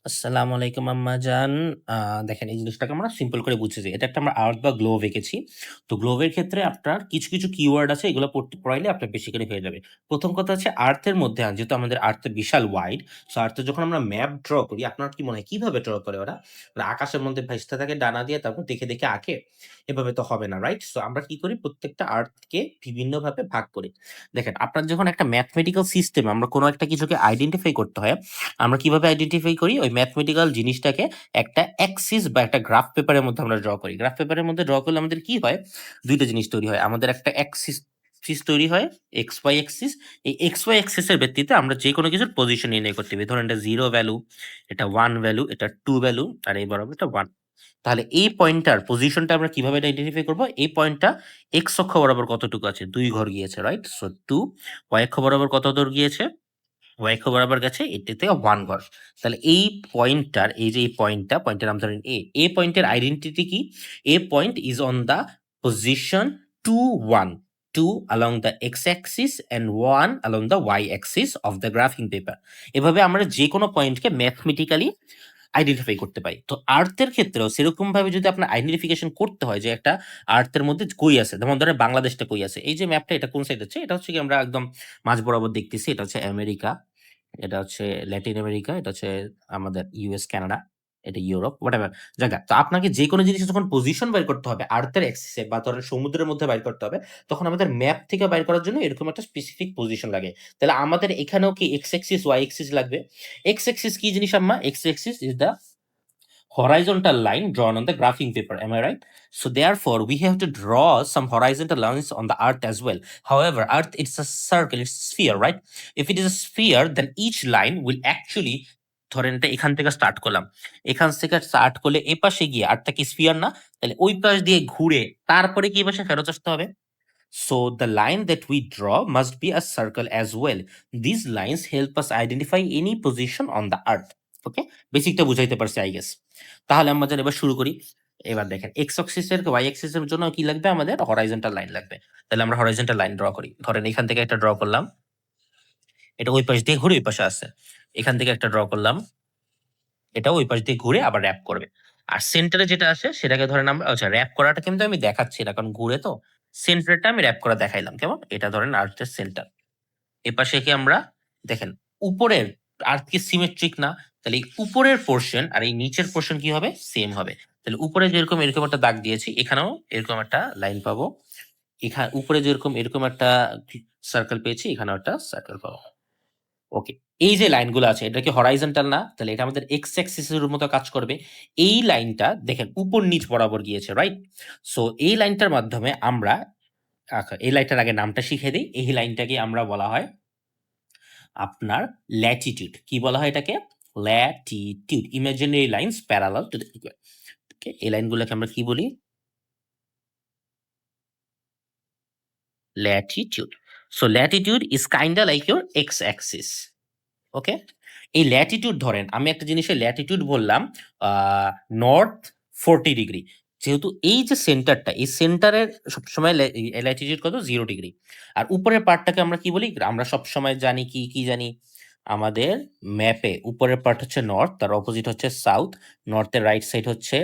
আসসালামু আলাইকুম আম্মা জান। দেখেন এই জিনিসটাকে আমরা সিম্পল করে বুঝেছি। এটা একটা আমরা আর্থ বা গ্লোব এঁকেছি। তো গ্লোবের ক্ষেত্রে আপনার কিছু কিওয়ার্ড আছে, এগুলো পড়াইলে আপনার বেসিক্যালি হয়ে যাবে। প্রথম কথা হচ্ছে আর্থের মধ্যে যেহেতু আমাদের আর্থ বিশাল ওয়াইড, সো আর্থে যখন আমরা ম্যাপ ড্র করি, আপনার কি মনে হয় কিভাবে ড্র করে ওরা? ওরা আকাশের মধ্যে ভেসতে থাকে ডানা দিয়ে, তারপর দেখে আঁকে? এভাবে তো হবে না, রাইট? সো আমরা কি করি, প্রত্যেকটা আর্থকে বিভিন্নভাবে ভাগ করি। দেখেন আপনার যখন একটা ম্যাথমেটিক্যাল সিস্টেম আমরা কোনো একটা কিছুকে আইডেন্টিফাই করতে হয়, আমরা কিভাবে আইডেন্টিফাই করি? ওই ম্যাথমেটিক্যাল জিনিসটাকে একটা অ্যাক্সিস বা একটা গ্রাফ পেপারের মধ্যে আমরা ড্র করি। গ্রাফ পেপারের মধ্যে ড্র করলে আমাদের কি হয়? ২ টা জিনিস তৈরি হয়। আমাদের একটা অ্যাক্সিস তৈরি হয়, এক্স ওয়াই অ্যাক্সিস। এই এক্স ওয়াই অ্যাক্সিস এর ভিত্তিতে আমরা যেকোনো কিছুর পজিশন নির্ণয় করতে পারি। ধরেন এটা 0 ভ্যালু, এটা 1 ভ্যালু, এটা 2 ভ্যালু, আর এই বরাবর এটা 1। তাহলে এই পয়েন্টটার পজিশনটা আমরা কিভাবে আইডেন্টিফাই করব? এই পয়েন্টটা এক্স অক্ষ বরাবর কতটুকু আছে? 2 ঘর গিয়েছে, রাইট? সো 2। ওয়াই অক্ষ বরাবর কত দূর গিয়েছে? ওয়াই অক্ষ বরাবর গেছে এটাতে 1 ঘর। তাহলে এই পয়েন্টটার, এই যে এই পয়েন্টের নাম ধরেন এ পয়েন্টের আইডেন্টিটি কি? A point is on the position 2 1, 2 along the x axis and 1 along the y axis of the graphing paper। এভাবে আমরা যে কোনো পয়েন্টকে ম্যাথমেটিক্যালি আইডেন্টিফাই করতে পারি। তো আর্থের ক্ষেত্রেও সেরকম ভাবে যদি আপনার আইডেন্টিফিকেশন করতে হয় যে একটা আর্থের মধ্যে কই আছে, যেমন ধরেন বাংলাদেশটা কই আছে, এই যে ম্যাপটা এটা কোন সাইড হচ্ছে, এটা হচ্ছে কি আমরা একদম মাঝ বরাবর দেখতেছি, এটা হচ্ছে আমেরিকা, এটা হচ্ছে ল্যাটিন আমেরিকা, এটা হচ্ছে আমাদের ইউএস, কানাডা, এটা ইউরোপ, হোয়াটএভার জায়গা। তো আপনাকে যে কোনো জিনিসের যখন পজিশন বের করতে হবে আর্থের অ্যাক্সিসে বা ধরেন সমুদ্রের মধ্যে বাইর করতে হবে, তখন আমাদের ম্যাপ থেকে বাইর করার জন্য এরকম একটা স্পেসিফিক পজিশন লাগে। তাহলে আমাদের এখানেও কি এক্স অ্যাক্সিস ওয়াই অ্যাক্সিস লাগবে? এক্স অ্যাক্সিস কি জিনিস আম্মা? X Axis is the horizontal line drawn on the graphing paper. Am I right? So therefore, we have to draw some horizontal lines on the earth as well. However, earth it's a circle, it's a sphere, right? If it is a sphere, then each line will actually, ধরেন এটা এখান থেকে start করলাম, এখান থেকে start করলে এ পাশে গিয়ে আর্টটা কি স্ফিয়ার না? তাহলে ওই পাশ দিয়ে ঘুরে তারপরে কি এ পাশে ফেরত আসতে হবে। So the line that we draw must be a circle as well. These lines help us identify any position on the earth. ওকে, বেসিকটা বুঝাইতে পারছি আই গেস। তাহলে আমরা যেন এবার শুরু করি। এবার দেখেন এক্স অ্যাক্সিস এর ওয়াই অ্যাক্সিস এর জন্য কি লাগবে? আমাদের হরাইজন্টাল লাইন লাগবে। তাহলে আমরা হরাইজন্টাল লাইন ড্র করি। ধরেন এখান থেকে একটা ড্র করলাম, এটা ওই পাশ দিয়ে ঘুরে ওই পাশে আসছে। এখান থেকে একটা ড্র করলাম, এটা ওই পাশ দিয়ে ঘুরে আবার র‍্যাপ করবে। আর সেন্টারে যেটা আসে সেটাকে ধরেন আমরা, আচ্ছা র‍্যাপ করাটা কিন্তু আমি দেখাচ্ছি না কারণ ঘুরে তো। সেন্টারটা আমি র‍্যাপ করা দেখাইলাম। কেমন? এটা ধরেন আর্থের সেন্টার। এপাশে কি আমরা দেখেন উপরের আর্থ কি সিমেট্রিক না? তাহলে এই উপরের পোরশন আর এই নিচের পোরশন কি হবে? সেম হবে। তাহলে উপরে যেরকম এরকম একটা দাগ দিয়েছি, এখানেও এরকম একটা লাইন পাবো। উপরে যেরকম এরকম একটা সার্কেল পেয়েছি, এখানেও একটা সার্কেল পাবো। ওকে। এই যে লাইনগুলো আছে এটা কি হরাইজন্টাল না? তাহলে এটা আমাদের এক্স অ্যাক্সিস এর মতো কাজ করবে। এই লাইনটা দেখেন উপর নিচ বরাবর গিয়েছে, রাইট? সো এই লাইনটার মাধ্যমে আমরা, আচ্ছা এই লাইনটার আগে নামটা শিখে দেই। এই লাইনটাকে আমরা বলা হয় আপনার ল্যাটিটিউড। কি বলা হয় এটাকে? Latitude. Imaginary lines parallel to the equator. Okay, এই লাইনগুলোকে আমরা কি বলি? Latitude. So latitude is kinda like your X axis. Okay? এই ল্যাটিটিউড ধরেন আমি একটা জিনিসের ল্যাটিটিউড বললাম আ নর্থ 40 ডিগ্রি। যেহেতু এই যে সেন্টারটা, এই সেন্টারের সবসময় ল্যাটিটিউড কত? 0 ডিগ্রি। আর উপরের পার্টটাকে আমরা কি বলি? আমরা সবসময় জানি কি জানি? আমাদের ম্যাপে উপরের পার্ট হচ্ছে নর্থ, তার অপোজিট হচ্ছে সাউথ। নর্থের রাইট সাইড হচ্ছে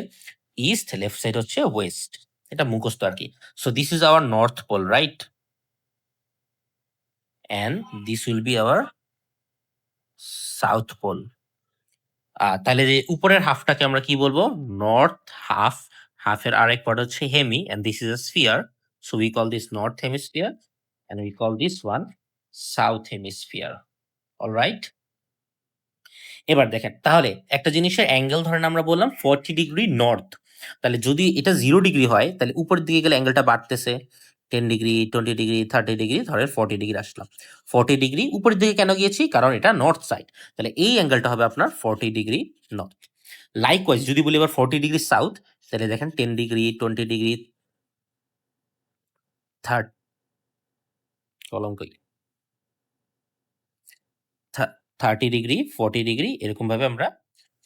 ইস্ট, লেফট সাইড হচ্ছে ওয়েস্ট। এটা মুখস্থ আরকি। So this is our north pole, right? And this will be our south pole. তাহলে যে উপরের হাফটাকে আমরা কি বলবো? North half. হাফের আরেক পার্ট হচ্ছে hemi and this is a sphere. So we call this north hemisphere and we call this one south hemisphere. All right? এবার দেখেন তাহলে একটা জিনিসের অ্যাঙ্গেল ধরেন আমরা বললাম 40 ডিগ্রি নর্থ। তাহলে যদি এটা 0 ডিগ্রি হয় তাহলে উপরের দিকে গেলে অ্যাঙ্গেলটা বাড়তেছে। 10 ডিগ্রি, 20 ডিগ্রি, 30 ডিগ্রি, ধরেন 40 ডিগ্রি আসলাম। 40 ডিগ্রি উপরের দিকে কেন গিয়েছি? কারণ এটা নর্থ সাইড। তাহলে এই অ্যাঙ্গেলটা হবে আপনার 40 ডিগ্রি নর্থ। লাইকওয়াইজ যদি বলি এবার 40 ডিগ্রি সাউথ, তাহলে দেখেন 10 ডিগ্রি, 20 ডিগ্রি, থার্ড কলম কই? 30 ডিগ্রি, 40 ডিগ্রি এরকম ভাবে আমরা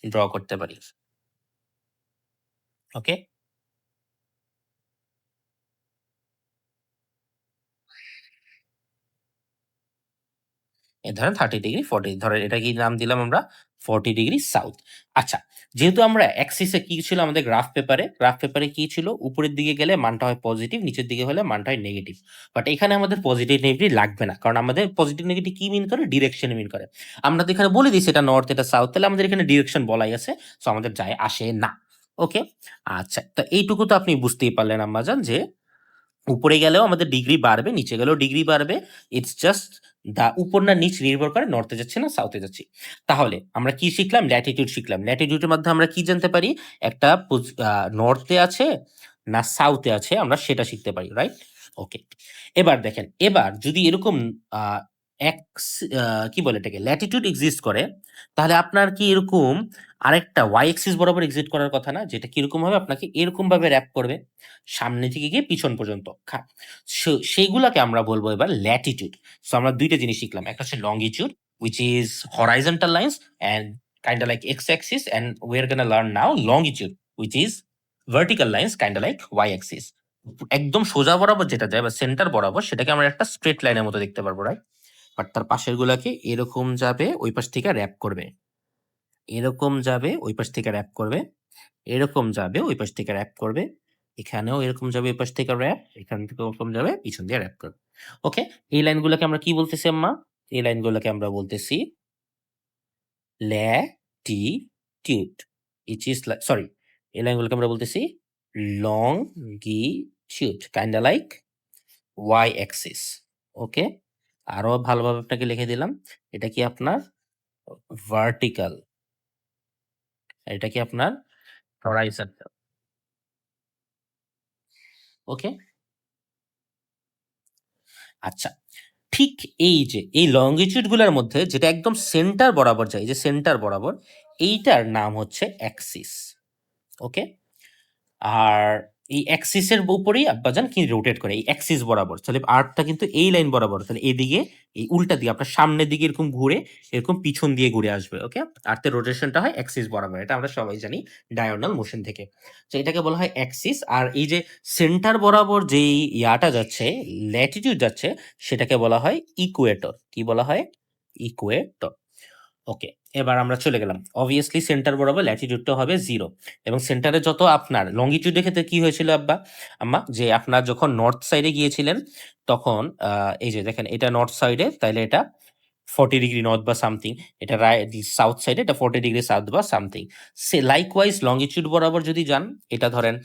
ড্র করতে পারি। ওকে? ধরেন 30 ডিগ্রি 40, ধরেন এটা কি নাম দিলাম আমরা? 40 ডিগ্রি সাউথ। আচ্ছা, যেহেতু আমরা অ্যাক্সিসে কি ছিল আমাদের গ্রাফ পেপারে কি ছিল? উপরের দিকে গেলে মানটা হয় পজিটিভ, নিচের দিকে হলে মানটা হয় নেগেটিভ। বাট এখানে আমাদের পজিটিভ নেগেটিভ লাগবে না। কারণ আমাদের পজিটিভ নেগেটিভ কি মিন করে? ডিরেকশন মিন করে। আমরা তো এখানে বলে দিয়েছি এটা নর্থ, এটা সাউথ, তাহলে আমাদের এখানে ডিরেকশন বলাই আছে। সো আমাদের যায় আসে না। ওকে? আচ্ছা, তো এইটুকু তো আপনি বুঝতেই পারলেন আম্মাজান যে উপরে গেলেও আমাদের ডিগ্রি বাড়বে, নিচে গেলেও ডিগ্রি বাড়বে। ইটস জাস্ট উপর না নিচ নির্ভর করে নর্থে যাচ্ছি না সাউথে যাচ্ছি। তাহলে আমরা কি শিখলাম? ল্যাটিটিউড শিখলাম। ল্যাটিটিউডের মাধ্যমে আমরা কি জানতে পারি? একটা নর্থে আছে না সাউথে আছে আমরা সেটা শিখতে পারি, রাইট? ওকে। এবার দেখেন, এবার যদি এরকম আহ, কি বলে এটাকে ল্যাটিটিউড এক্সিস্ট করে, তাহলে আপনার কি এরকম আরেকটা ওয়াই এক্সিস বরাবর এক্সিস্ট করার কথা না? যেটা কিরকম ভাবে আপনাকে এরকম ভাবে র্যাপ করবে সামনে থেকে গিয়ে পিছন পর্যন্ত। সেইগুলাকে আমরা বলবো এবার ল্যাটিটিউড। সো আমরা দুইটা জিনিস শিখলাম, একটা হচ্ছে longitude which is horizontal lines and kind of like x-axis, and we're gonna learn now longitude which is vertical lines kind of like y-axis। একদম সোজা বরাবর যেটা যায় বা সেন্টার বরাবর সেটাকে আমরা একটা স্ট্রেট লাইনের মতো দেখতে পারবো, রাইট? বাট তার পাশের গুলাকে এরকম যাবে, ওই পাশ থেকে র্যাপ করবে, এরকম যাবে, ওই পাশ থেকে র্যাপ করবে, এরকম যাবে, ওই পাশ থেকে র্যাপ করবে, এখানেও এরকম যাবে, ওই পাশ থেকে র্যাপ, এখান থেকে ওরকম যাবে, পিছন দিয়ে র্যাপ করবে। ওকে, এই লাইনগুলোকে আমরা কি বলতেছি আম্মা? এই লাইনগুলোকে আমরা বলতেছি ল্যাটিটিউড। ইচ ইজ সরি, এই লাইনগুলোকে আমরা বলতেছি longitude, kinda like Y axis. Okay, আরো ভালোভাবে আপনাকে লিখে দিলাম, এটা কি আপনার ভার্টিক্যাল, এটা কি আপনার হরাইজন্টাল। ওকে, আচ্ছা, ঠিক এই যে এই লঙ্গিটিউড গুলোর মধ্যে যেটা একদম সেন্টার বরাবর যায়, এই যে সেন্টার বরাবর, এইটার নাম হচ্ছে অ্যাক্সিস। ওকে, আর এই অ্যাক্সিসের উপরেই আব্বাজান কি রোটেট করে এই অ্যাক্সিস বরাবর। তাহলে আর্থটা কিন্তু এই লাইন বরাবর, তাহলে এদিকে এই উল্টা দিকে আপনার সামনের দিকে এরকম ঘুরে এরকম পিছন দিয়ে ঘুরে আসবে। ওকে, আর্থের রোটেশনটা হয় অ্যাক্সিস বরাবর, এটা আমরা সবাই জানি ডায়াগোনাল মোশন থেকে। তো এটাকে বলা হয় অ্যাক্সিস। আর এই যে সেন্টার বরাবর যেই ইয়াটা যাচ্ছে, ল্যাটিটিউড যাচ্ছে, সেটাকে বলা হয় ইকুয়েটর। কি বলা হয়? ইকুয়েটর। ওকে, এবার আমরা চলে গেলাম। অবভিয়াসলি সেন্টার বরাবর ল্যাটিটিউডটা হবে 0, এবং সেন্টারে যত আপনার লঙ্গিটিউডের ক্ষেত্রে কি হয়েছিল আম্মা, যে আপনার যখন নর্থ সাইডে গিয়েছিলেন তখন এই যে দেখেন এটা নর্থ সাইডে, তাইলে এটা 40 ডিগ্রি নর্থ বা সামথিং, এটা সাউথ সাইডে এটা 40 ডিগ্রি সাউথ বা সামথিং। সে লাইকওয়াইজ লঙ্গিটিউড বরাবর যদি যান, এটা ধরেন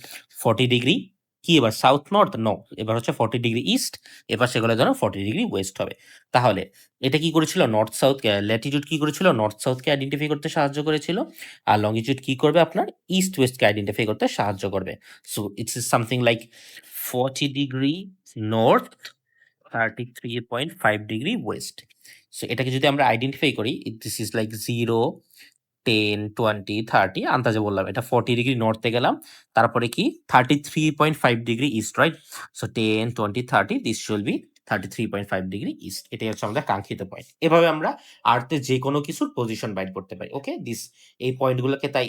40 ডিগ্রি কি এবার সাউথ নর্থ নো, এবার হচ্ছে 40 ডিগ্রি ইস্ট, এবার সেগুলো ধরো 40 ডিগ্রি ওয়েস্ট হবে। তাহলে এটা কি করেছিল? নর্থ সাউথ ল্যাটিটিউড কি করেছিল? নর্থ সাউথকে আইডেন্টিফাই করতে সাহায্য করেছিল। আর লঙ্গিটিউড কি করবে? আপনার ইস্ট ওয়েস্টকে আইডেন্টিফাই করতে সাহায্য করবে। So it's something like 40 degree north, 33.5 degree West. So এটাকে যদি আমরা আইডেন্টিফাই করি, দিস ইজ লাইক 0, 10, 20, 30 আন্দাজে বললাম, এটা 40 ডিগ্রি নর্থে গেলাম, তারপরে কি 33.5 degree east, right? So 10, 20, 30, this should be 33.5 degree east. এটাই হচ্ছে আমাদের কাঙ্ক্ষিত পয়েন্ট। এভাবে আমরা আর্থে যে কোনো কিছুর পজিশন বাইট করতে পারি। ওকে, এই পয়েন্টগুলোকে তাই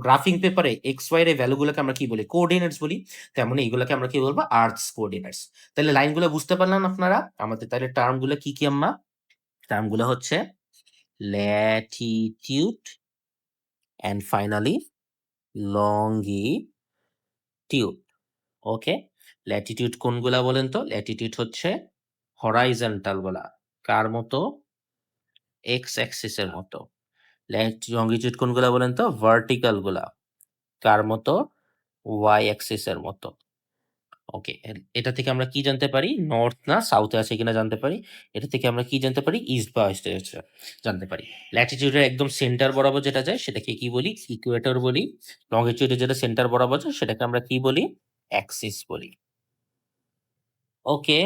গ্রাফিং পেপারে এক্স ওয়াই এর ভ্যালুগুলোকে আমরা কি বলি? কোঅর্ডিনেটস বলি। তেমন এইগুলোকে আমরা কি বলবো? Earths coordinates. তাহলে লাইনগুলো বুঝতে পারলেন আপনারা? আমাদের তাহলে টার্মগুলো কি কি আম্মা? টার্মগুলো হচ্ছে Latitude and finally longitude। Okay, Latitude কোনগুলা বলেন তো? ল্যাটিটিউড হচ্ছে হরাইজন্টাল গুলা, কার মতো? এক্স অ্যাক্সিসের মতো। লঙ্গিটিউড কোনগুলা বলেন তো? ভার্টিক্যাল গুলা, কার মতো? ওয়াই অ্যাক্সিসের মতো। ওকে, এটা থেকে আমরা কি জানতে পারি? নর্থ না সাউথে আছে কিনা জানতে পারি। এটা থেকে আমরা কি জানতে পারি? ইস্ট বা ওয়েস্টে আছে জানতে পারি। ল্যাটিটিউডের একদম সেন্টার বরাবর যেটা যায় সেটাকে কি বলি? ইকুয়েটর বলি। লঙ্গিটিউডে যেটা সেন্টার বরাবর যায় সেটাকে আমরা কি বলি? অ্যাক্সিস বলি। ওকে,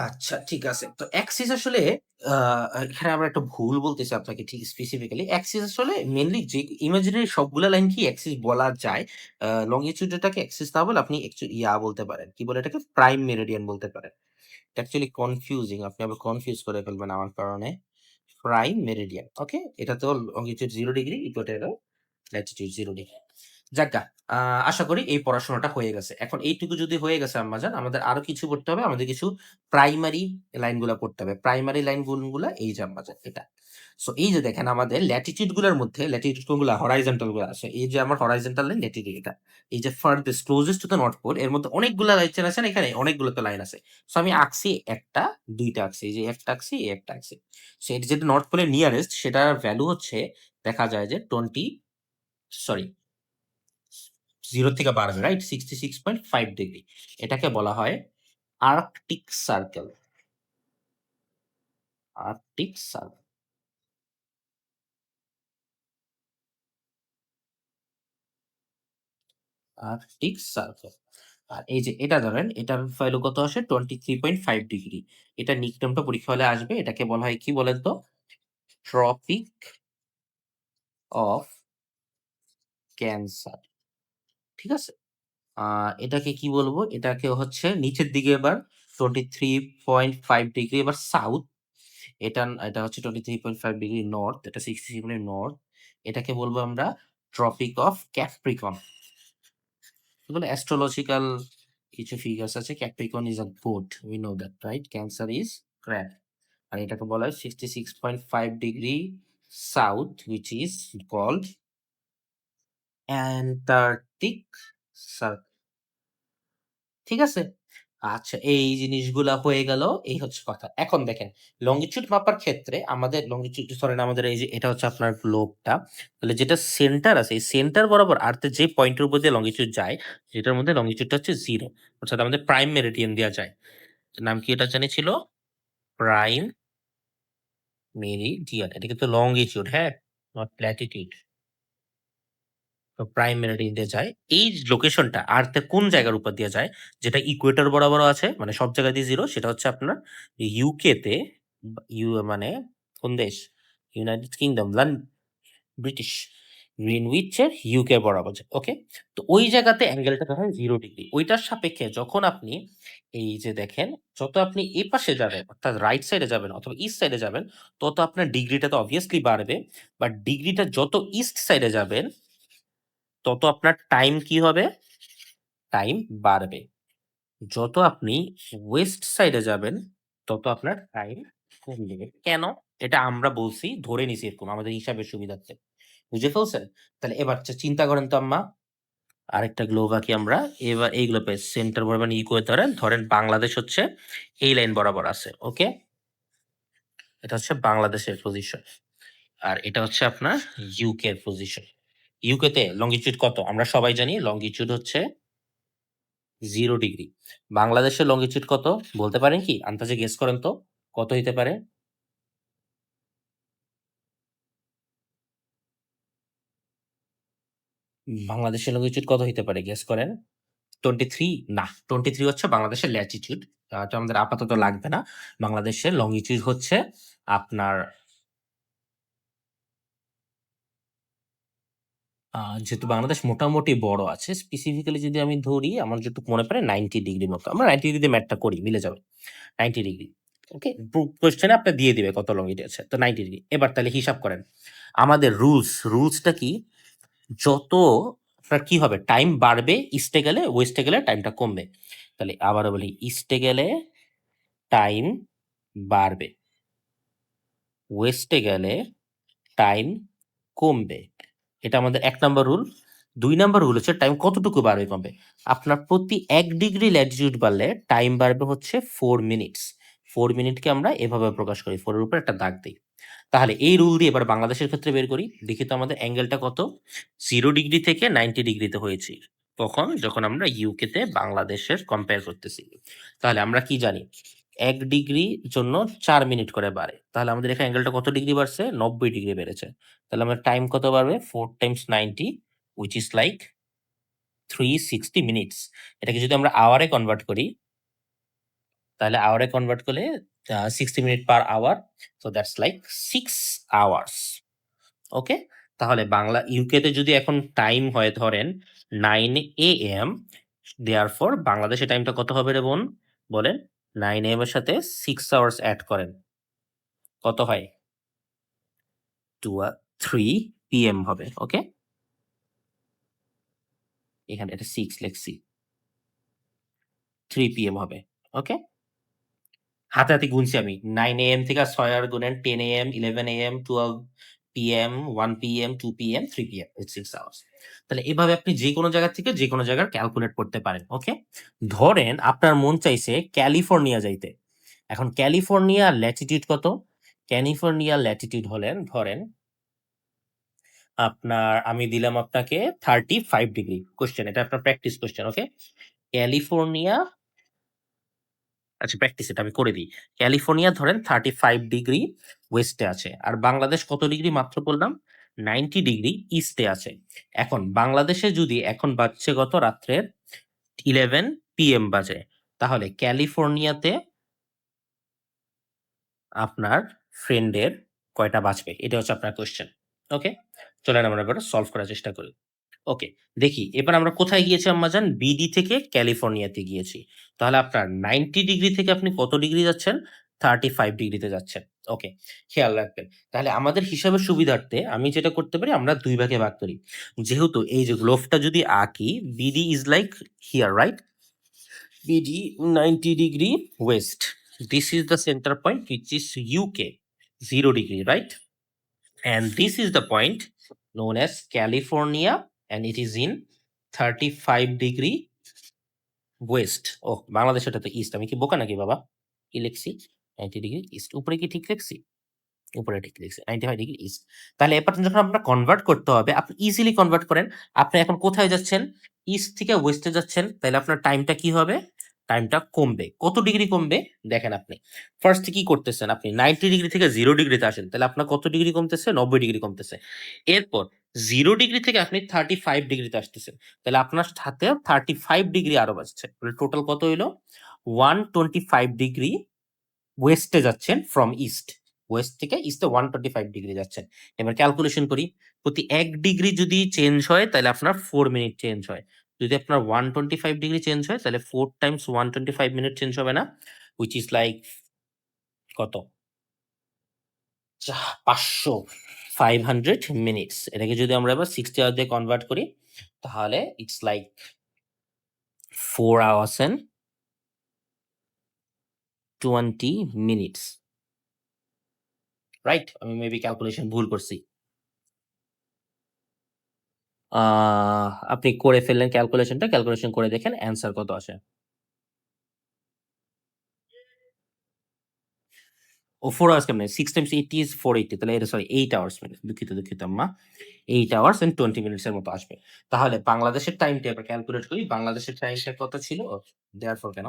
আচ্ছা, ঠিক আছে। তো অ্যাক্সিস আসলে এখানে আমরা একটা ভুল বলতেছি আপনাকে ঠিক স্পেসিফিক্যালি। অ্যাক্সিস আসলে মেইনলি যে ইমাজিনারি সবগুলা লাইন কি অ্যাক্সিস বলা যায়। লংগিটিউড এটাকে অ্যাক্সিস না বলে আপনি বলতে পারেন। কি বলে এটাকে? প্রাইম মেরিডিয়ান বলতে পারেন। এটা অ্যাকচুয়ালি কনফিউজিং। আপনি আবার কনফিউজ করে ফেলবেন আমার কারণে। Prime meridian. ওকে? এটা তো longitude 0 degree, equator latitude 0 degree. যাজ্ঞা, আশা করি এই পড়াশোনাটা হয়ে গেছে। এখন এইটুকু যদি হয়ে গেছে আম্মাজান, আমাদের আরো কিছু পড়তে হবে। আমাদের কিছু প্রাইমারি লাইনগুলা পড়তে হবে। প্রাইমারি লাইন গুলা এই যে আম্মাজান এটা। সো এই যে দেখেন আমাদের ল্যাটিটিউড গুলার মধ্যে ল্যাটিটিউড কোনগুলা? হরাইজন্টাল গুলা আছে। এই যে আমার হরাইজন্টাল লাইন ল্যাটিটিউড এটা। এই যে farthest closest to the north pole এর মধ্যে অনেকগুলা লাইন আছে না এখানে? অনেকগুলো তো লাইন আছে। সো আমি আঁকছি ১ টা, ২ টা আঁকছি। এই যে ১ টা আঁকছি, এই ১ টা আঁকছি। সো এটা যেটা নর্থ পোলের নিয়ারেস্ট সেটার ভ্যালু হচ্ছে দেখা যায় যে 20 সরি 0 থেকে বাড়বে, রাইট? 66.5 ডিগ্রি। এটাকে বলা হয় Arctic Circle. Arctic Circle. Arctic Circle. আর এই যে এটা ধরেন এটার ভ্যালু কত আসে? 23.5 ডিগ্রি। এটা নিকনেমটা পরীক্ষা হলে আসবে। এটাকে বলা হয় কি বলেন তো? Tropic of cancer. ঠিক আছে? আ এটাকে কি বলবো? এটাকে হচ্ছে নিচের দিকে এবার 23.5 ডিগ্রি এবার সাউথ। এটা হচ্ছে 23.5 ডিগ্রি নর্থ, এটা 60 ডিগ্রি নর্থ। এটাকে বলবো আমরা ট্রপিক অফ ক্যাপ্রিকন। এগুলো অ্যাস্ট্রোলজিক্যাল কিছু ফিগার্স আছে। Capricorn is a goat. We know that, right? Cancer is crab. আর এটাকে বলা হয় 66.5 degree south which is called Antarctic Circle. ঠিক আছে? আচ্ছা, এই জিনিসগুলা হয়ে গেল। এই হচ্ছে কথা। এখন দেখেন লংগিটিউড মাপার ক্ষেত্রে আমাদের লংগিটিউড ধরেন আমাদের এই যে এটা হচ্ছে আপনার গ্লোবটা। তাহলে যেটা সেন্টার আছে এই সেন্টার বরাবর আর্থের যে পয়েন্টের উপর দিয়ে লংগিটিউড যায় সেটার মধ্যে লংগিটিউডটা হচ্ছে 0। অর্থাৎ আমাদের প্রাইম মেরিডিয়ান দেয়া যায়। নাম কি এটা জানি ছিল? Prime meridian. এটা কিন্তু লংগিটিউড, হ্যাঁ? Not latitude. তো প্রাইম মেরিডিয়ান দিয়ে যায়। এই লোকেশনটা আর্থের কোন জায়গার উপর দিয়ে যায়? যেটা ইকুয়েটর বরাবর আছে, মানে সব জায়গা দিয়ে 0 সেটা হচ্ছে আপনার ইউকে তে মানে কোন দেশ? United Kingdom, British. গ্রিনউইচের ইউকে বরাবর যায়। ওকে? তো ওই জায়গাতে অ্যাঙ্গেলটা ধরা হয় 0 ডিগ্রি। ওইটার সাপেক্ষে যখন আপনি এই যে দেখেন, যত আপনি এই পাশে যাবেন অর্থাৎ রাইট সাইডে যাবেন অথবা ইস্ট সাইডে যাবেন, তত আপনার ডিগ্রিটা তো অবভিয়াসলি বাড়বে। বাট ডিগ্রিটা যত ইস্ট সাইডে যাবেন তত আপনার টাইম কি হবে? টাইম বাড়বে। যত আপনি ওয়েস্ট সাইডে যাবেন, তত আপনার টাইম কমবে। কেন? এটা আমরা বলছি, ধরে নিছি এরকম আমাদের হিসাবের সুবিধার্থে। বুঝে ফেলছেন? তাহলে এবার চিন্তা করেন তো আম্মা, আরেকটা গ্লোব আঁকি আমরা। এবার এই গ্লোবের সেন্টার বরাবর ইকুয়েটর ধরেন, বাংলাদেশ হচ্ছে এই লাইন বরাবর আছে। ওকে? এটা হচ্ছে বাংলাদেশের পজিশন। আর এটা হচ্ছে আপনার ইউকে এর পজিশন। ইউকে তে লংগিটিউড কত? আমরা সবাই জানি লংগিটিউড হচ্ছে 0 ডিগ্রি। বাংলাদেশের লংগিটিউড কত বলতে পারেন কি? আন্দাজে গেস করেন তো কত হইতে পারে? বাংলাদেশের লংগিটিউড কত হইতে পারে গেস করেন? 23? না, 23 হচ্ছে বাংলাদেশের ল্যাটিটিউড। এটা আমাদের আপাতত লাগবে না। বাংলাদেশের লংগিটিউড হচ্ছে আপনার যেহেতু বাংলাদেশ মোটামুটি বড় আছে, স্পেসিফিক্যালি যদি আমি ধরি আমার যতটুকু মনে পড়ে 90 ডিগ্রি মতো। আমরা 90 ডিগ্রি ম্যাথটা করি, মিলে যাবে। 90 ডিগ্রি। ওকে? কোয়েশ্চেনে আপনার দিয়ে দিবে কত লংগিটি আছে। তো 90 ডিগ্রি। এবার তাহলে হিসাব করেন। আমাদের রুলসটা কি? যত আপনার কি হবে? টাইম বাড়বে ইস্টে গেলে, ওয়েস্টে গেলে টাইমটা কমবে। তাহলে আবারও বলি, ইস্টে গেলে টাইম বাড়বে। ওয়েস্টে গেলে টাইম কমবে। এটা আমাদের ১ নাম্বার রুল। ২ নাম্বার রুল হচ্ছে টাইম কতটুকু বাড়বে কমবে। আপনার প্রতি ১ ডিগ্রি ল্যাটিটিউড বাড়লে টাইম বাড়বে হচ্ছে ৪ মিনিটস। ৪ মিনিটকে আমরা এভাবে প্রকাশ করি। ৪ এর উপর একটা দাগ দেই। তাহলে এই রুল দিয়ে এবার বাংলাদেশের ক্ষেত্রে বের করি। দেখি তো আমাদের অ্যাঙ্গেলটা কত? 0 ডিগ্রি থেকে 90 ডিগ্রিতে হয়েছে। কখন? যখন আমরা ইউকে তে বাংলাদেশের কম্পেয়ার করতেছি। তাহলে আমরা কি জানি? ১ ডিগ্রি জন্য ৪ মিনিট করে বাড়ে। তাহলে আমাদের এখানে অ্যাঙ্গেলটা কত ডিগ্রি বাড়ছে? ৯০ ডিগ্রি বেড়েছে। তাহলে আমার টাইম কত বাড়বে? 4 Times 90 which is like 360 minutes. এটাকে যদি আমরা আওয়ারে কনভার্ট করি, তাহলে আওয়ারে কনভার্ট করলে 60 minute per hour. So that's like 6 hours. Okay? তাহলে ইউকে তে যদি এখন টাইম হয় ধরেন 9 AM, therefore বাংলাদেশে টাইমটা কত হবে রে বোন? বলেন। 9 AM এর সাথে 6 আওয়ার্স এড করেন। কত হয়? 3 PM হবে। ওকে? এখানে এটা 6 লিখছি। 3 PM হবে। ওকে? হাতে, হাতে গুনছি আমি। 9 AM থেকে 6 আর গুনেন 10 AM, 11 AM, 12 PM, 1 PM, 2 PM, 3 PM। It's 6 hours. তাহলে এভাবে আপনি যেকোনো জায়গা থেকে যেকোনো জায়গার ক্যালকুলেট করতে পারেন। ওকে? ধরেন আপনার মন চাইছে ক্যালিফোর্নিয়া যাইতে। এখন ক্যালিফোর্নিয়া ল্যাটিটিউড কত? ক্যালিফোর্নিয়া ল্যাটিটিউড হলেন ধরেন আপনার আমি দিলাম আপনাকে 35 ডিগ্রি। কোয়েশ্চেন এটা আপনার প্র্যাকটিস কোয়েশ্চেন। ওকে? ক্যালিফোর্নিয়া আচ্ছা প্র্যাকটিস এটা আমি করে দিই। ক্যালিফোর্নিয়া ধরেন 35 ডিগ্রি ওয়েস্টে আছে। আর বাংলাদেশ কত ডিগ্রি মাত্র বললাম? 90 ডিগ্রি ইস্টে আছে। এখন বাংলাদেশে যদি এখন বাজছে কত রাত্রের 11 PM বাজে। তাহলে ক্যালিফোর্নিয়াতে আপনার ফ্রেন্ডের কয়টা বাজবে? এটা হচ্ছে আপনার কোয়েশ্চেন। ওকে? চলেন আমরা এবার সলভ করার চেষ্টা করি। ওকে, দেখি এবার আমরা কোথায় গিয়েছি আম্মাজান? বিডি থেকে ক্যালিফোর্নিয়াতে গিয়েছি। তাহলে আপনার 90 ডিগ্রি থেকে আপনি কত ডিগ্রি যাচ্ছেন? 35 ডিগ্রিতে যাচ্ছেন। ওকে, খেয়াল রাখবেন। তাহলে আমাদের হিসাবের সুবিধার্থে আমি যেটা করতে পারি আমরা ২ ভাগে ভাগ করি। যেহেতু এই যে গ্লোভটা যদি আঁকি BD is like here, right? BD 90 degree west. This is the center point which is UK, 0 degree, right? And this is the point known as California and it is in 35 degree west. Oh, Bangladesh এটা তো east. আমি কি বোকা নাকি বাবা? কি লিখছি? 90 degree east. উপরে কি ঠিক লিখছি? উপরে ঠিক লিখছি। 95 ডিগ্রি ইস্ট। তাহলে এবার যখন আপনার কনভার্ট করতে হবে, আপনি ইজিলি কনভার্ট করেন। আপনি এখন কোথায় যাচ্ছেন? ইস্ট থেকে ওয়েস্টে যাচ্ছেন। তাহলে আপনার টাইমটা কি হবে? টাইমটা কমবে। কত ডিগ্রি কমবে? দেখেন আপনি। ফার্স্ট কি করতেছেন? আপনি 90 ডিগ্রি থেকে 0 ডিগ্রিতে আসেন। তাহলে আপনার কত ডিগ্রি কমতেছে? 90 ডিগ্রি কমতেছে। এরপর 0 ডিগ্রি থেকে আপনি 35 ডিগ্রিতে আসতেছেন। তাহলে আপনার সাথে 35 ডিগ্রি আরো বাড়ছে। তাহলে টোটাল কত হইলো? 125 ডিগ্রি ওয়েস্টে যাচ্ছেন ফ্রম ইস্ট। ওয়েস্ট থেকে ইস্টে 125 ডিগ্রি যাচ্ছেন। এবার ক্যালকুলেশন করি। প্রতি 1 ডিগ্রি যদি চেঞ্জ হয় তাহলে আপনার 4 মিনিট চেঞ্জ হয়। যদি আপনার 125 ডিগ্রি চেঞ্জ হয় তাহলে 4 টাইমস 125 মিনিট চেঞ্জ হবে না? হুইচ ইস লাইক কত? 500 500 মিনিটস। এটাকে যদি আমরা এবার 60 আওয়ার দিয়ে কনভার্ট করি তাহলে it's like 4 hours and 20 minutes. Right? আমি মেবি ক্যালকুলেশন ভুল করছি। আপনি করে ফেললেন ক্যালকুলেশনটা। ক্যালকুলেশন করে দেখেন অ্যান্সার কত আসে। ও 4 আওয়ার্স কেমনে? 6 টাইমস 80 ইস 480 তাহলে এটা সরি 8 আওয়ার্স মিনিট। দুঃখিত, দুঃখিত আম্মা। 8 আওয়ার্স এন্ড 20 মিনিটস এর মতো আসবে। তাহলে বাংলাদেশের টাইমটা এবার ক্যালকুলেট করি। বাংলাদেশের টাইমটা কত ছিল? therefore কেন?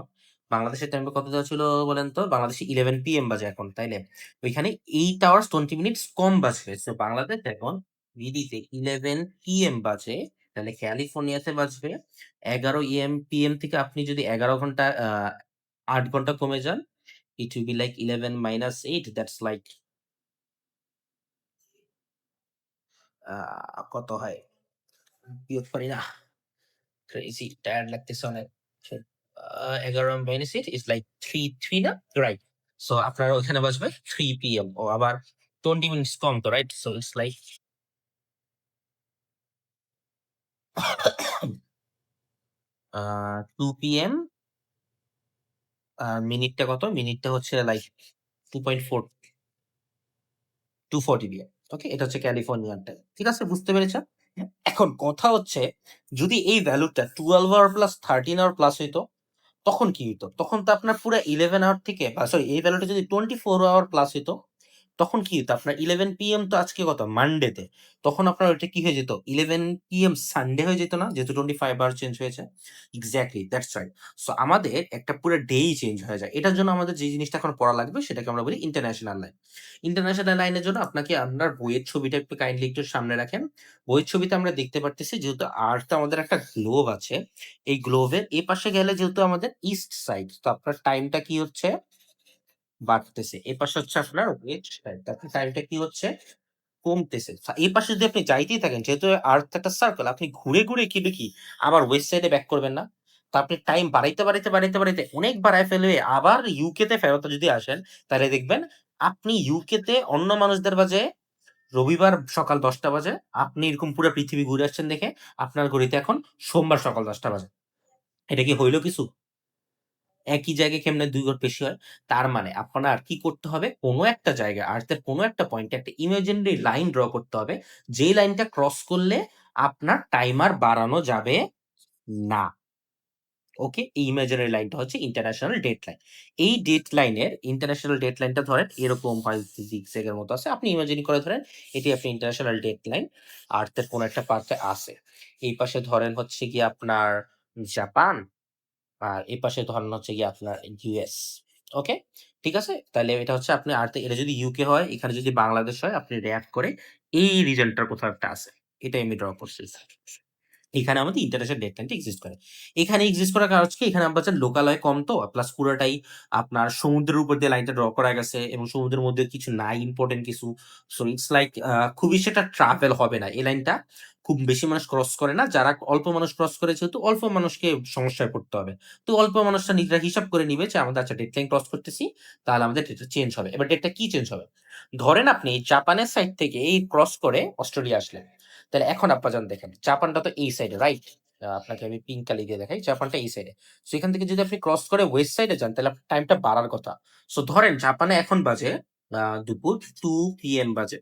বাংলাদেশের টাইমটা কত দেওয়া ছিল বলেন তো? বাংলাদেশে 11 PM বাজে এখন, তাইলে? ওইখানে 8 আওয়ার্স 20 মিনিটস কম বাজবে। সো বাংলাদেশ এখন বিডিতে 11 PM বাজে, তাহলে ক্যালিফোর্নিয়াতে বাজবে 11 PM থেকে আপনি যদি 11 ঘন্টা 8 ঘন্টা কমে যান it will be like 11 minus 8 that's like কত হয়? বিয়োগ পারি না। ক্রেজি টায়ার্ড লাগতেছে অনেক। 11 minus 8 is like 3 না? রাইট। সো আপনার ওখানে বাজবে 3 PM ও আবার 20 মিনিটস কম তো right? So it's like 2 PM মিনিটটা কত? মিনিটটা হচ্ছে লাইক 2.4 240 PM। ওকে? এটা হচ্ছে ক্যালিফোর্নিয়ান টাইম। ঠিক আছে? বুঝতে পেরেছেন? এখন কথা হচ্ছে যদি এই ভ্যালুটা 12 আওয়ার প্লাস 13 আওয়ার প্লাস হইতো, তখন কি হইতো? তখন তো আপনার পুরা 11 আওয়ার থেকে সরি এই ভ্যালুটা যদি 24 আওয়ার প্লাস হইতো, তখন কি হইতো? আপনার 11 PM তো আজকে কত? মানডেতে। তখন আপনার ওইটা কি হয়ে যেত? 11 PM সানডে হয়ে যেত না? যেহেতু 25 আওয়ার চেঞ্জ হয়েছে। Exactly that's right. সো আমাদের একটা পুরা ডেই চেঞ্জ হয়ে যায়। এটার জন্য আমাদের যে জিনিসটা এখন পড়া লাগবে সেটাকে আমরা বলি ইন্টারন্যাশনাল লাইন। ইন্টারন্যাশনাল লাইনের জন্য আপনাকে আপনার বইয়ের ছবিটা একটু কাইন্ডলি একটু সামনে রাখেন। বইয়ের ছবিতে আমরা দেখতে পারতেছি যেহেতু আর্থে আমাদের একটা গ্লোব আছে। এই গ্লোবের এপাশে গেলে যেহেতু আমাদের ইস্ট সাইড, তো আপনার টাইমটা কি হচ্ছে? বাড়তেছে। এপাশে হচ্ছে আপনার ওয়েস্ট সাইড। আপনার টাইমটা কি হচ্ছে? কমতেছে। এই পাশে যদি আপনি যাইতেই থাকেন, যেহেতু আর্থ একটা সার্কেল, আপনি ঘুরে, ঘুরে কি আবার ওয়েস্ট সাইডে ব্যাক করবেন না? তো আপনি টাইম বাড়াইতে অনেক বাড়ায় ফেলবে আবার ইউকে তে ফেরত যদি আসেন, তাহলে দেখবেন আপনি ইউকে তে অন্য মানুষদের মাঝে রবিবার সকাল 10টা বাজে। আপনি এরকম পুরা পৃথিবী ঘুরে আসছেন দেখে আপনার ঘড়িতে এখন সোমবার সকাল 10টা বাজে। এটা কি হইল কিছু? একই জায়গায় কেমনে ২ ঘর বেশি হয়? তার মানে আপনার কি করতে হবে? কোন একটা জায়গায় আর্থের কোন একটা পয়েন্টে একটা ইমাজিনারি লাইন ড্র করতে হবে। যেই লাইনটা ক্রস করলে আপনার টাইমার বাড়ানো যাবে না। ওকে? এই ইমাজিনারি লাইনটা হচ্ছে ইন্টারন্যাশনাল ডেডলাইন। এই ডেডলাইনের ইন্টারন্যাশনাল ডেডলাইনটা ধরেন এরকম 5-6 এর মতো আছে। আপনি ইমাজিন করে ধরেন এটি আপনি ইন্টারন্যাশনাল ডেডলাইন আর্থের কোন একটা পার্টে আছে। এই পাশে ধরেন হচ্ছে গিয়ে আপনার জাপান আর এই পাশে ধরেন হচ্ছে গিয়ে আপনার ইউএস। ওকে? ঠিক আছে? তাইলে এটা হচ্ছে আপনি আর্থে এটা যদি ইউকে হয়, এখানে যদি বাংলাদেশ হয়, আপনি র‍্যাপ করে এই রিজনটার কোথাও একটা আছে। এটাই আমি ড্র করছি। এখানে আমাদের ইন্টারন্যাশনাল ডেটলাইনটা এক্সিস্ট করে। এখানে এক্সিস্ট করার কারণ হচ্ছে কি, এখানে আমরা হচ্ছে লোকালয় কম তো প্লাস পুরাটাই আপনার সমুদ্রের উপর দিয়ে লাইনটা ড্র করা গেছে এবং সমুদ্রের মধ্যে কিছু নাই ইম্পোর্টেন্ট কিছু। সো ইটস লাইক খুবই সেটা ট্রাভেল হবে না। এই লাইনটা খুব বেশি মানুষ ক্রস করে না। যারা অল্প মানুষ ক্রস করে যেহেতু অল্প মানুষকে সমস্যায় পড়তে হবে। তো অল্প মানুষরা নিজেরা হিসাব করে নিবে যে আমাদের আচ্ছা ডেডলাইন ক্রস করতেছি, তাহলে আমাদের ডেটটা চেঞ্জ হবে। এবার ডেটটা কি চেঞ্জ হবে? ধরেন আপনি জাপানের সাইড থেকে এই ক্রস করে অস্ট্রেলিয়া আসলেন। তাহলে এখন আব্বাজান দেখেন, জাপানটা তো এই সাইডে, রাইট? আপনাকে আমি পিঙ্ক কালি দিয়ে দেখাই। জাপানটা এই সাইডে। সো এখান থেকে যদি আপনি ক্রস করে ওয়েস্ট সাইডে যান, তাহলে আপনার টাইমটা বাড়ার কথা। সো ধরেন জাপানে এখন বাজে দুপুর 2 পিএম বাজে।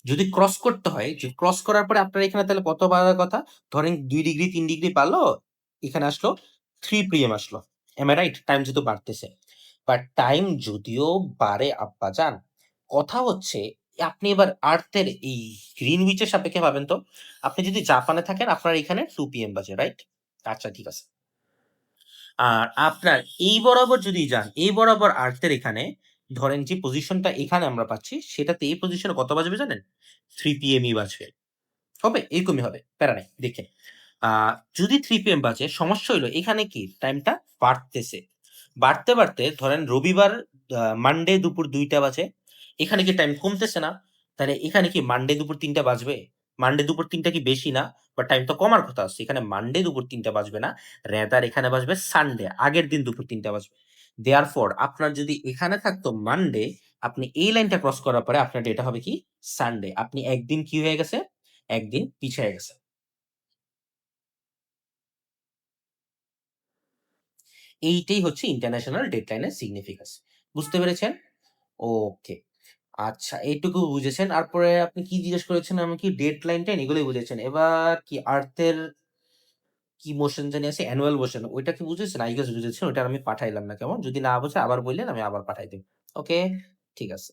যদি ক্রস করতে হয়, যে ক্রস করার পরে আপনার এখানে তাহলে কত বাড়ার কথা? ধরেন ২ ডিগ্রি ৩ ডিগ্রি বাড়লো, এখানে আসলো 3 পিএম আসলো। M I right? টাইম যেহেতু বাড়তেছে। বাট টাইম যদিও বাড়ে আব্বাজান, কথা হচ্ছে আপনি এবার আর্থের এই গ্রিনউইচ এর সাপেক্ষে ভাবেন তো। আপনি যদি জাপানে থাকেন আপনার এখানে 2 পিএম বাজে, রাইট? আচ্ছা ঠিক আছে। আর আপনার এই বরাবর যদি যান, এই বরাবর আর্থের এখানে ধরেন যে পজিশনটা এখানে আমরা পাচ্ছি, সেটাতে এই পজিশনে কত বাজবে জানেন? 3 পিএমই বাজবে। হবে? এরকমই হবে। প্যারা নাই। দেখেন। আ যদি 3 পিএম বাজে, সমস্যা হইলো এখানে কি টাইমটা বাড়তেছে। বাড়তে, বাড়তে ধরেন রবিবার মানডে দুপুর ২ টা বাজে। এখানে কি টাইম কমতেছে না? তাহলে এখানে কি মানডে দুপুর ৩ টা বাজবে? মানডে দুপুর ৩ টা কি বেশি না? বা টাইম তো কমার কথা আছে। এখানে মানডে দুপুর ৩ টা বাজবে না। রাদার এখানে বাজবে সানডে। আগের দিন দুপুর ৩ টা বাজবে। দেয়ারফর আপনার যদি এখানে থাকতো মানডে, আপনি এই লাইনটা ক্রস করার পরে আপনার ডেটা হবে কি? সানডে। আপনি একদিন কি হয়ে গেছে? একদিন পিছায়ে গেছে। এইটাই হচ্ছে ইন্টারন্যাশনাল ডেডলাইন এর সিগনিফিক্যান্স। বুঝতে পেরেছেন? ওকে। আচ্ছা এইটুকু বুঝেছেন। তারপরে আপনি কি জিজ্ঞেস করেছেন আমাকে? ডেডলাইন টেন এগুলোই বুঝেছেন। এবার কি আর্থের কি মোশন জানি আছে? অ্যানুয়াল মোশন ওইটা কি বুঝেছেন? I গেস বুঝেছেন। ওইটা আমি পাঠাইলাম না কেমন? যদি না বুঝে আবার বইলেন আমি আবার পাঠাই দিব। ওকে? ঠিক আছে।